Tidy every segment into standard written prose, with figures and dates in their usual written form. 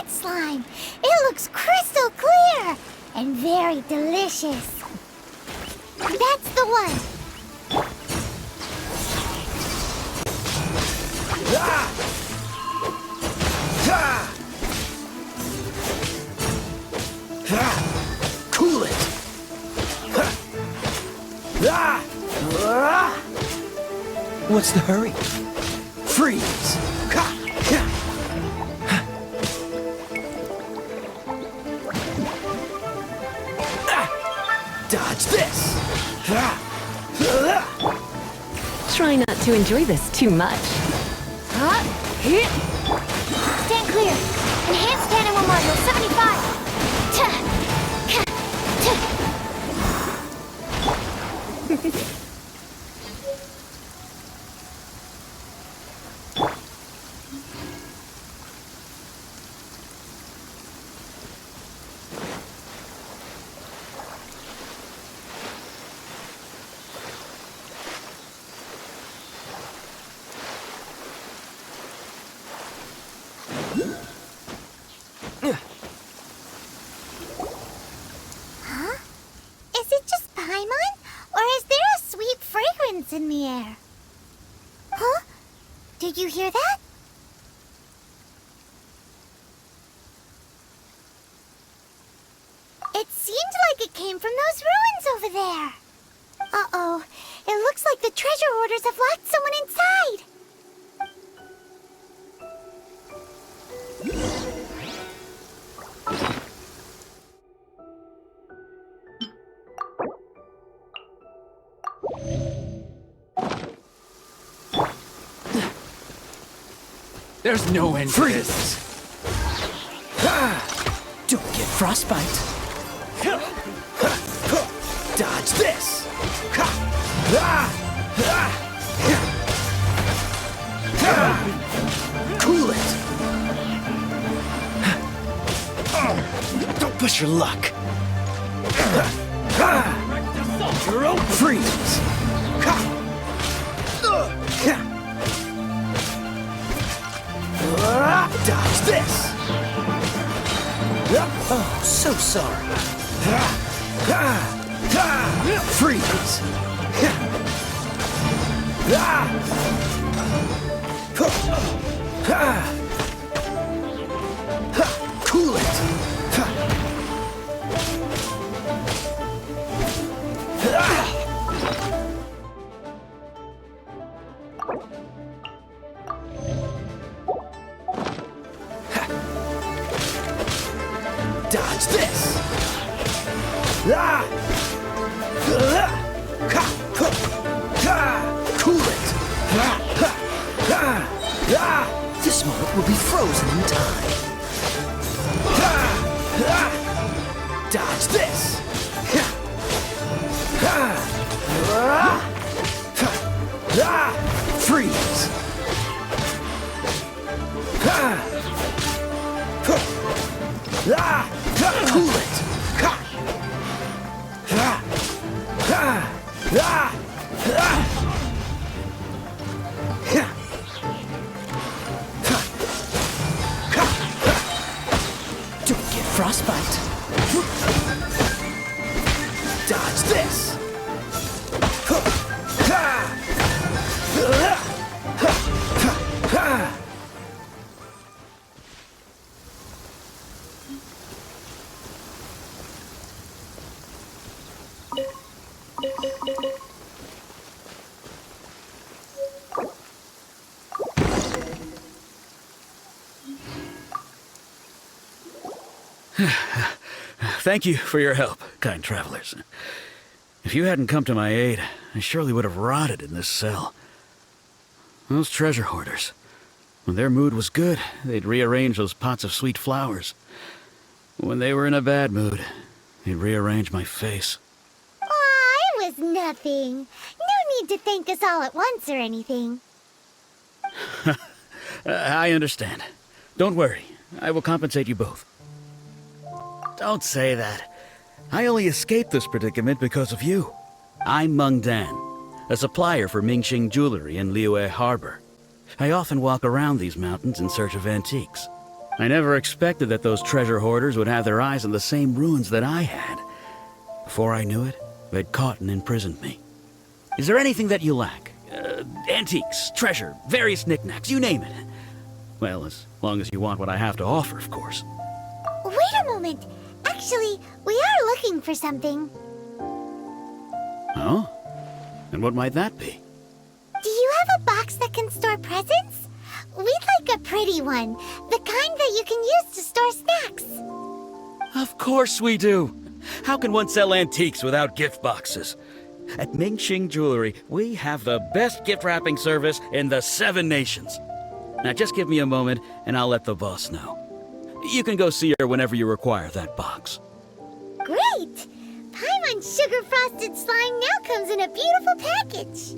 Slime. It looks crystal clear and very delicious. That's the one. Cool it. What's the hurry? Freeze. Dodge this! Try not to enjoy this too much. Stand clear. Enhanced animal module 75. Huh? Is it just Paimon? Or is there a sweet fragrance in the air? Huh? Did you hear that? It seemed like it came from those ruins over there. Uh-oh. It looks like the treasure hoarders have locked someone inside. There's no end to this. Don't get frostbite. Dodge this. Cool it. Don't push your luck. Freeze. Dodge this! Oh, so sorry. Freeze! Cool it! Dodge this! Cool it! This moment will be frozen in time. Dodge this! Freeze! Cool it! Don't get frostbite. Dodge this. Thank you for your help, kind travelers. If you hadn't come to my aid, I surely would have rotted in this cell. Those treasure hoarders, when their mood was good, they'd rearrange those pots of sweet flowers. When they were in a bad mood, they'd rearrange my face. Aw, it was nothing. No need to thank us all at once or anything. I understand. Don't worry, I will compensate you both. Don't say that. I only escaped this predicament because of you. I'm Meng Dan, a supplier for Mingxing Jewelry in Liyue Harbor. I often walk around these mountains in search of antiques. I never expected that those treasure hoarders would have their eyes on the same ruins that I had. Before I knew it, they'd caught and imprisoned me. Is there anything that you lack? Antiques, treasure, various knickknacks, you name it. Well, as long as you want what I have to offer, of course. Wait a moment. Actually, we are looking for something. Oh? And what might that be? Do you have a box that can store presents? We'd like a pretty one. The kind that you can use to store snacks. Of course we do. How can one sell antiques without gift boxes? At Mingxing Jewelry, we have the best gift wrapping service in the 7 nations. Now just give me a moment and I'll let the boss know. You can go see her whenever you require that box. Great! Paimon Sugar Frosted Slime now comes in a beautiful package.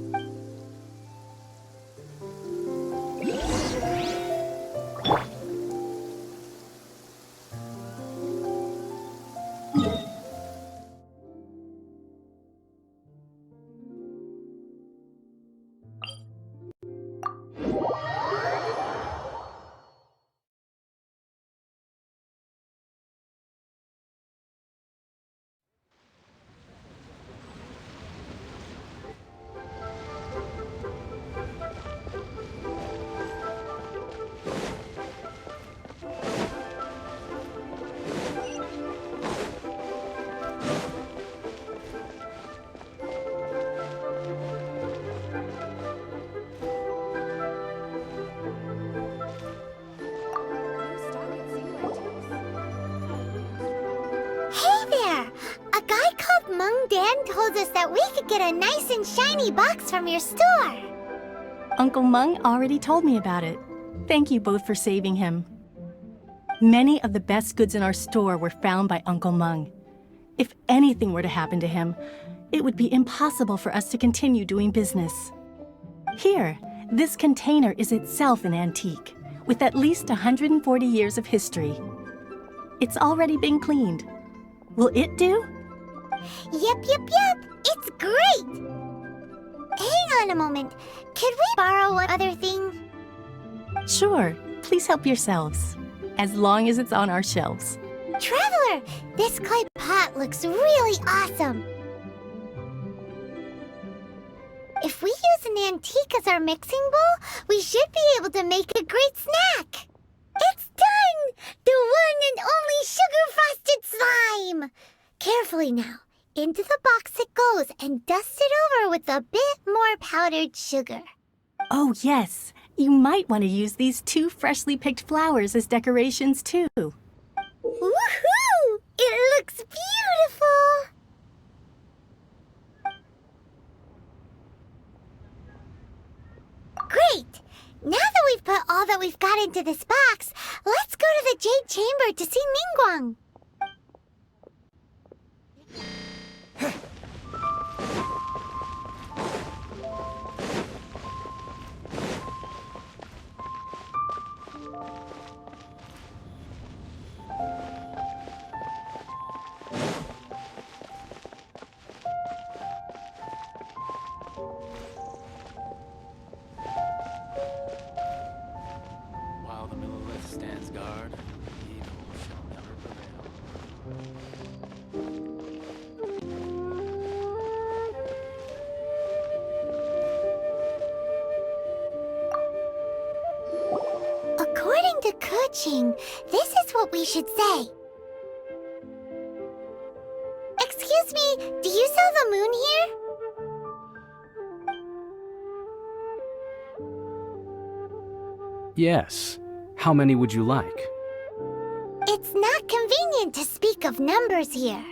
Hey there! A guy called Meng Dan told us that we could get a nice and shiny box from your store. Uncle Meng already told me about it. Thank you both for saving him. Many of the best goods in our store were found by Uncle Meng. If anything were to happen to him, it would be impossible for us to continue doing business. Here, this container is itself an antique, with at least 140 years of history. It's already been cleaned. Will it do? Yep. It's great! Hang on a moment. Could we borrow one other thing? Sure, please help yourselves, as long as it's on our shelves. Traveler, this clay pot looks really awesome. If we use an antique as our mixing bowl, we should be able to make a great snack. It's done! The one and only sugar-frosted slime! Carefully now. Into the box it goes and dust it over with a bit more powdered sugar. Oh yes, you might want to use these 2 freshly picked flowers as decorations too. Woohoo! It looks beautiful! Great! Now that we've put all that we've got into this box, let's go to the Jade Chamber to see Ningguang. watching. This is what we should say. Excuse me, do you sell the moon here? Yes. How many would you like? It's not convenient to speak of numbers here.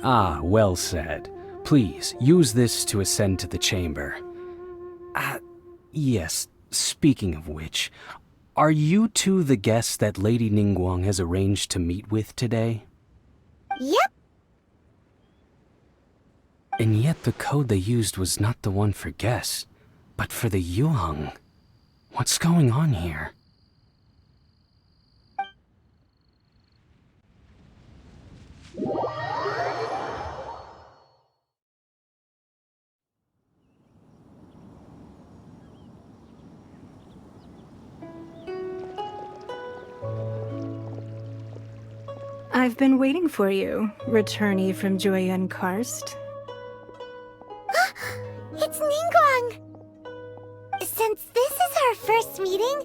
Ah, well said. Please, use this to ascend to the chamber. Yes, speaking of which, are you two the guests that Lady Ningguang has arranged to meet with today? Yep. And yet the code they used was not the one for guests, but for the Yuheng. What's going on here? I've been waiting for you, returnee from Joyun Karst. It's Ningguang! Since this is our first meeting,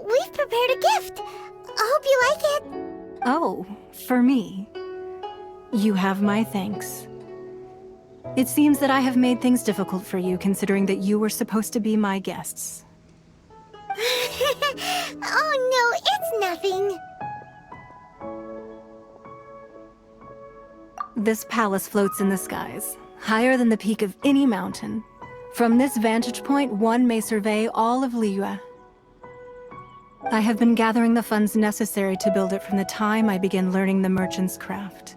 we've prepared a gift. I hope you like it. Oh, for me. You have my thanks. It seems that I have made things difficult for you, considering that you were supposed to be my guests. Oh no, it's nothing. This palace floats in the skies, higher than the peak of any mountain. From this vantage point, one may survey all of Liyue. I have been gathering the funds necessary to build it from the time I began learning the merchant's craft.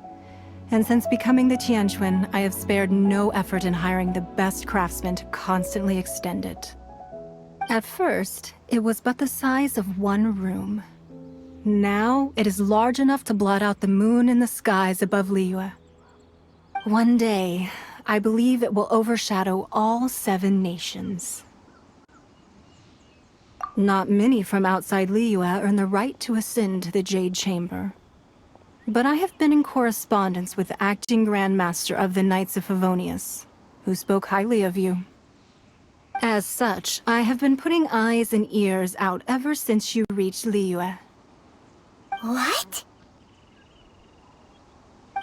And since becoming the Tianquan, I have spared no effort in hiring the best craftsmen to constantly extend it. At first, it was but the size of one room. Now, it is large enough to blot out the moon in the skies above Liyue. One day, I believe it will overshadow all 7 nations. Not many from outside Liyue earn the right to ascend to the Jade Chamber. But I have been in correspondence with the acting Grand Master of the Knights of Favonius, who spoke highly of you. As such, I have been putting eyes and ears out ever since you reached Liyue. What?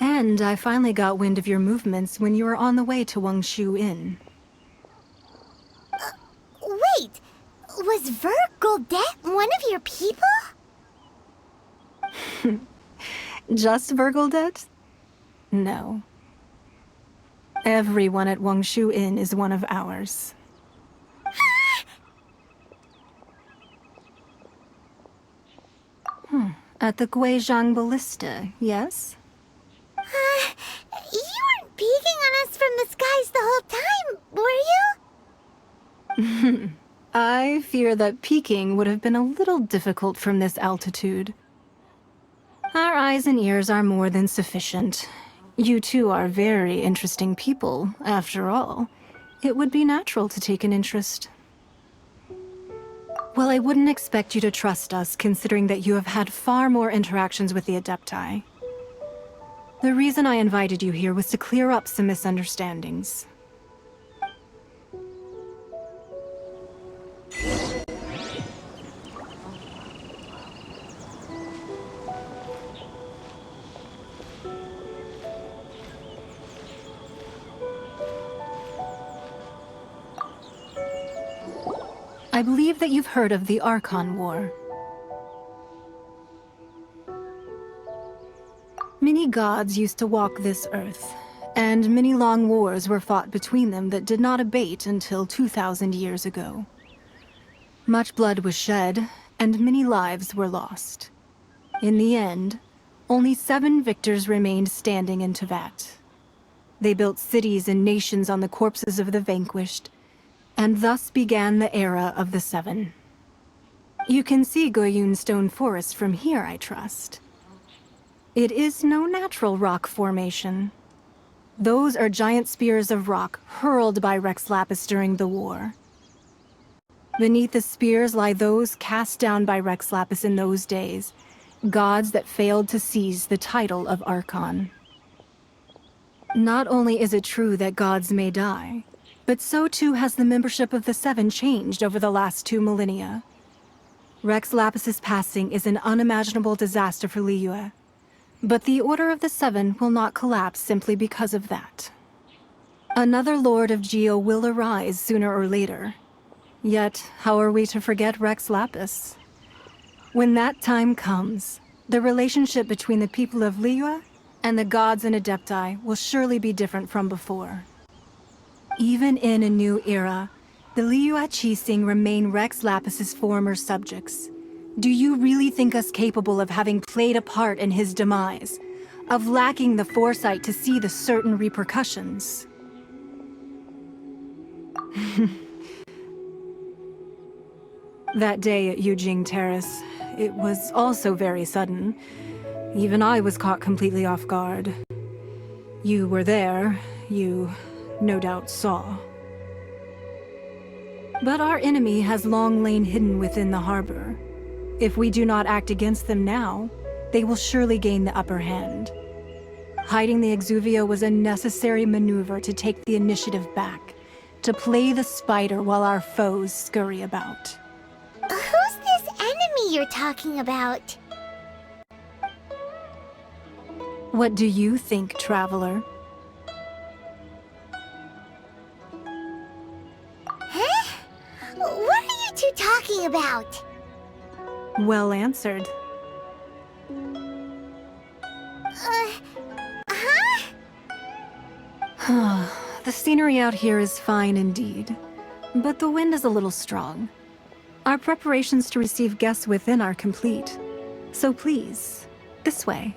And I finally got wind of your movements when you were on the way to Wangshu Inn. Wait, was Vergoldet one of your people? Just Vergoldet? No. Everyone at Wangshu Inn is one of ours. At the Guizhang Ballista, yes? You weren't peeking on us from the skies the whole time, were you? I fear that peeking would have been a little difficult from this altitude. Our eyes and ears are more than sufficient. You two are very interesting people, after all. It would be natural to take an interest. Well, I wouldn't expect you to trust us, considering that you have had far more interactions with the Adepti. The reason I invited you here was to clear up some misunderstandings. I believe that you've heard of the Archon War. Many gods used to walk this earth, and many long wars were fought between them that did not abate until 2,000 years ago. Much blood was shed, and many lives were lost. In the end, only 7 victors remained standing in Tevat. They built cities and nations on the corpses of the vanquished, and thus began the era of the 7. You can see Goyun Stone Forest from here, I trust. It is no natural rock formation. Those are giant spears of rock hurled by Rex Lapis during the war. Beneath the spears lie those cast down by Rex Lapis in those days, gods that failed to seize the title of Archon. Not only is it true that gods may die, but so too has the membership of the 7 changed over the last 2 millennia. Rex Lapis's passing is an unimaginable disaster for Liyue. But the Order of the Seven will not collapse simply because of that. Another Lord of Geo will arise sooner or later. Yet, how are we to forget Rex Lapis? When that time comes, the relationship between the people of Liyue and the gods and Adepti will surely be different from before. Even in a new era, the Liyue Qixing remain Rex Lapis's former subjects. Do you really think us capable of having played a part in his demise? Of lacking the foresight to see the certain repercussions? That day at Yujing Terrace, it was also very sudden. Even I was caught completely off guard. You were there, you no doubt saw. But our enemy has long lain hidden within the harbor. If we do not act against them now, they will surely gain the upper hand. Hiding the Exuvio was a necessary maneuver to take the initiative back, to play the spider while our foes scurry about. Who's this enemy you're talking about? What do you think, Traveler? Huh? What are you two talking about? Well answered. Huh? The scenery out here is fine indeed, but the wind is a little strong. Our preparations to receive guests within are complete. So please, this way.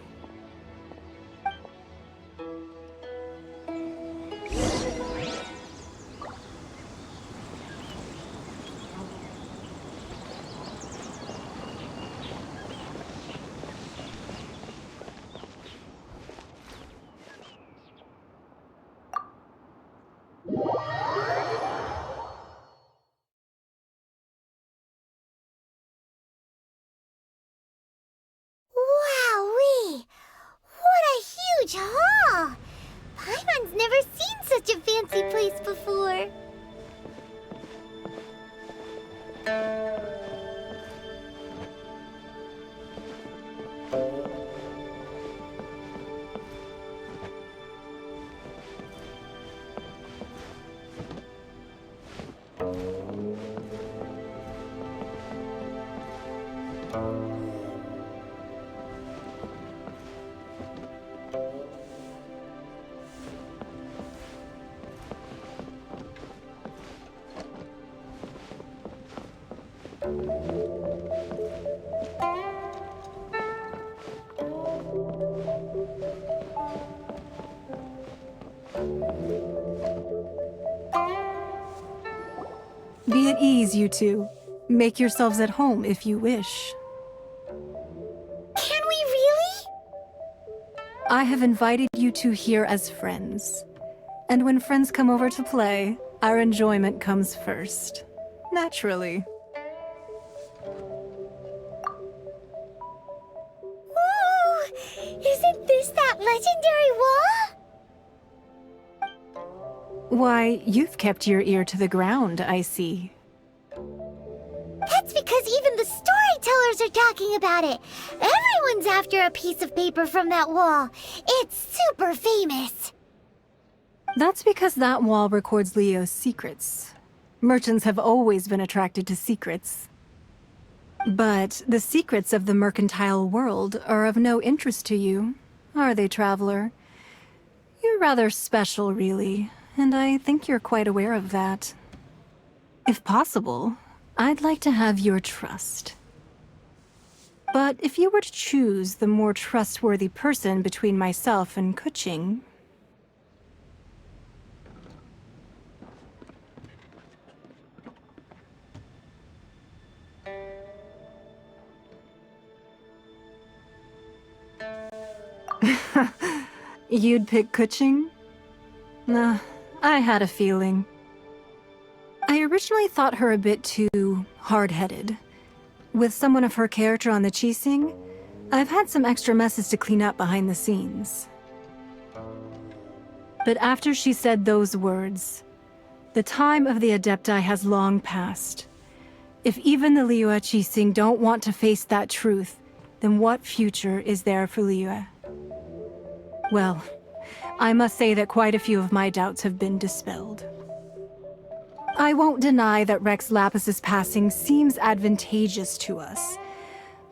Wowee! What a huge hall! Paimon's never seen such a fancy place before. Be at ease, you two. Make yourselves at home if you wish. Can we really? I have invited you two here as friends. And when friends come over to play, our enjoyment comes first. Naturally. Ooh! Isn't this that legendary wall? Why, you've kept your ear to the ground, I see. That's because even the storytellers are talking about it. Everyone's after a piece of paper from that wall. It's super famous. That's because that wall records Leo's secrets. Merchants have always been attracted to secrets. But the secrets of the mercantile world are of no interest to you, are they, Traveler? You're rather special, really, and I think you're quite aware of that. If possible, I'd like to have your trust. But if you were to choose the more trustworthy person between myself and Kuching... You'd pick Kuching? Nah, I had a feeling. I originally thought her a bit too hard-headed. With someone of her character on the Qixing, I've had some extra messes to clean up behind the scenes. But after she said those words, the time of the Adepti has long passed. If even the Liyue Qixing don't want to face that truth, then what future is there for Liyue? Well, I must say that quite a few of my doubts have been dispelled. I won't deny that Rex Lapis's passing seems advantageous to us.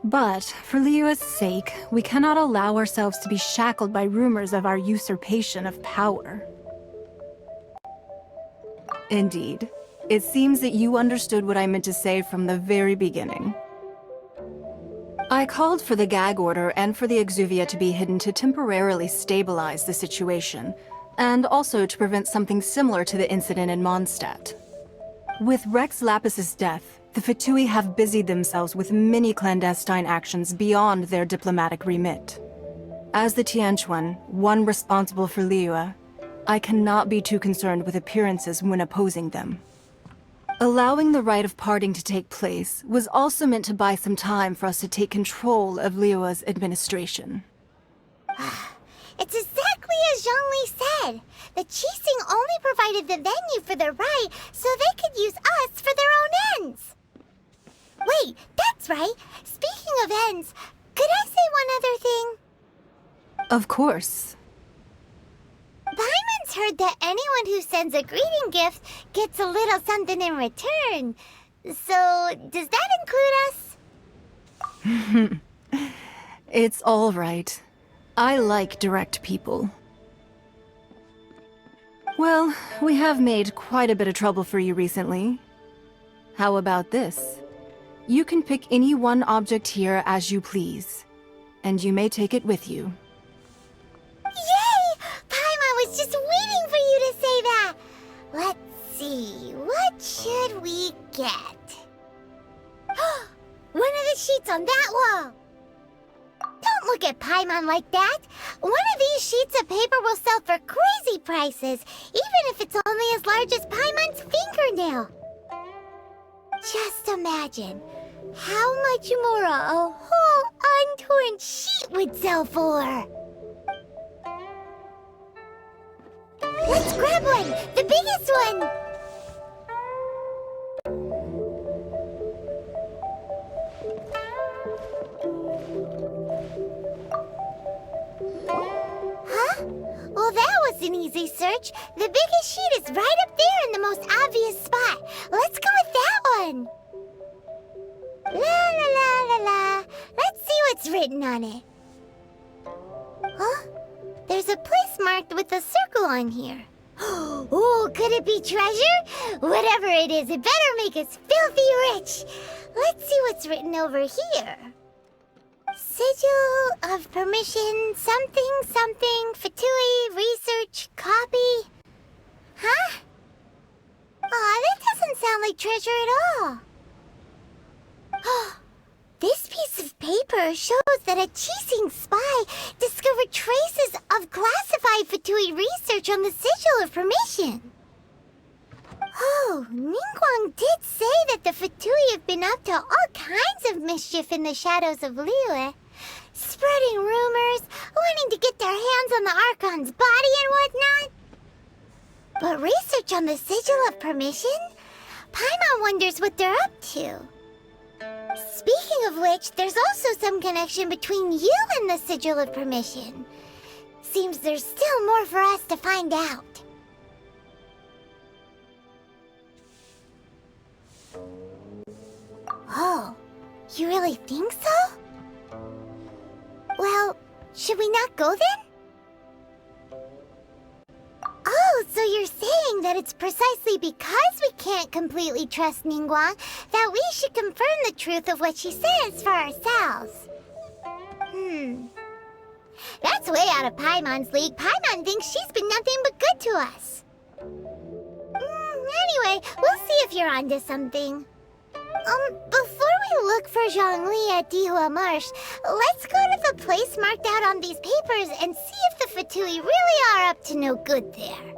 But, for Liyue's sake, we cannot allow ourselves to be shackled by rumors of our usurpation of power. Indeed. It seems that you understood what I meant to say from the very beginning. I called for the gag order and for the Exuvia to be hidden to temporarily stabilize the situation, and also to prevent something similar to the incident in Mondstadt. With Rex Lapis's death, the Fatui have busied themselves with many clandestine actions beyond their diplomatic remit. As the Tianquan, one responsible for Liyue, I cannot be too concerned with appearances when opposing them. Allowing the rite of parting to take place was also meant to buy some time for us to take control of Liyue's administration. It's exactly as Zhongli said. The Qixing only provided the venue for their rite so they could use us for their own ends. Wait, that's right. Speaking of ends, could I say one other thing? Of course. Paimon's heard that anyone who sends a greeting gift gets a little something in return. So, does that include us? It's all right. I like direct people. Well, we have made quite a bit of trouble for you recently. How about this? You can pick any one object here as you please, and you may take it with you. Yay! Paimon was just waiting for you to say that! Let's see, what should we get? One of the sheets on that wall! Don't look at Paimon like that! One of these sheets of paper will sell for crazy prices, even if it's only as large as Paimon's fingernail. Just imagine how much more a whole untorn sheet would sell for. Let's grab one! The biggest one! Huh? Well, that was an easy search. The biggest sheet is right up there in the most obvious spot. Let's go with that one. La la la la la. Let's see what's written on it. Huh? There's a place marked with a circle on here. Oh, could it be treasure? Whatever it is, it better make us filthy rich. Let's see what's written over here. Sigil of permission, something, something, Fatui, research, copy. Huh? Aw, that doesn't sound like treasure at all. This piece of paper shows that a Qixing spy discovered traces of classified Fatui research on the Sigil of Permission. Oh, Ningguang did say that the Fatui have been up to all kinds of mischief in the shadows of Liyue, spreading rumors, wanting to get their hands on the Archon's body and whatnot. But research on the Sigil of Permission? Paimon wonders what they're up to. Speaking of which, there's also some connection between you and the Sigil of Permission. Seems there's still more for us to find out. Oh, you really think so? Well, should we not go then? Oh, so you're saying that it's precisely because we can't completely trust Ningguang that we should confirm the truth of what she says for ourselves. That's way out of Paimon's league. Paimon thinks she's been nothing but good to us. Anyway, we'll see if you're onto something. Before we look for Zhongli at Dihua Marsh, let's go to the place marked out on these papers and see if the Fatui really are up to no good there.